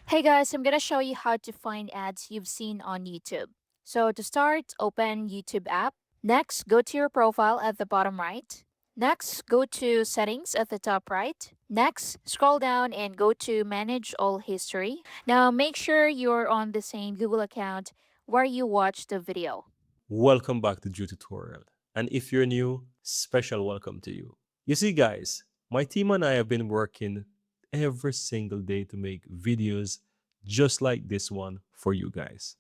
Hey guys, I'm gonna show you how to find ads you've seen on YouTube. So to start, open YouTube app. Next, go to your profile at the bottom right. Next, go to settings at the top right. Next, scroll down and go to manage all history. Now make sure you're on the same Google account where you watched the video. Welcome back to Jew Tutorial. And if you're new, special welcome to you. You see, guys, my team and I have been working every single day to make videos just like this one for you guys.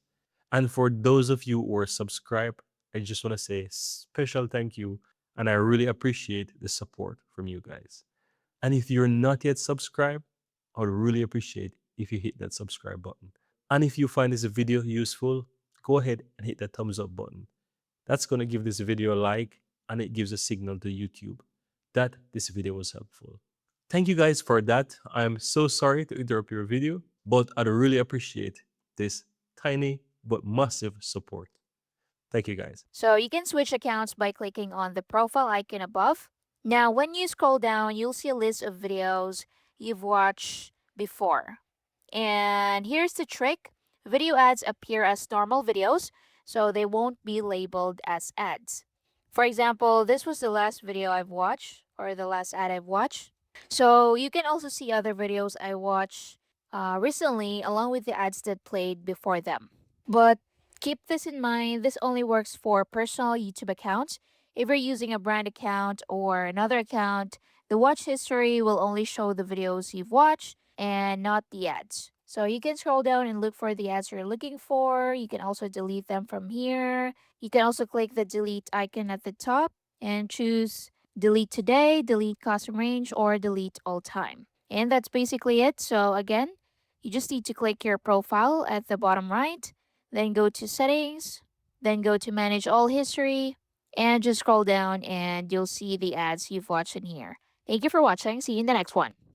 And for those of you who are subscribed, I just want to say special thank you. And I really appreciate the support from you guys. And if you're not yet subscribed, I would really appreciate if you hit that subscribe button. And if you find this video useful, go ahead and hit that thumbs up button. That's going to give this video a like and it gives a signal to YouTube that this video was helpful. Thank you guys for that. I'm so sorry to interrupt your video, but I'd really appreciate this tiny but massive support. Thank you guys. So you can switch accounts by clicking on the profile icon above. Now, when you scroll down, you'll see a list of videos you've watched before. And here's the trick. Video ads appear as normal videos, so they won't be labeled as ads. For example, this was the last video I've watched, or the last ad I've watched. So you can also see other videos I watched recently along with the ads that played before them. But keep this in mind, this only works for personal YouTube accounts. If you're using a brand account or another account, the watch history will only show the videos you've watched and not the ads. So you can scroll down and look for the ads you're looking for. You can also delete them from here. You can also click the delete icon at the top and choose delete today, delete custom range, or delete all time. And that's basically it. So again, you just need to click your profile at the bottom right, then go to settings, then go to manage all history, and just scroll down and you'll see the ads you've watched in here. Thank you for watching. See you in the next one.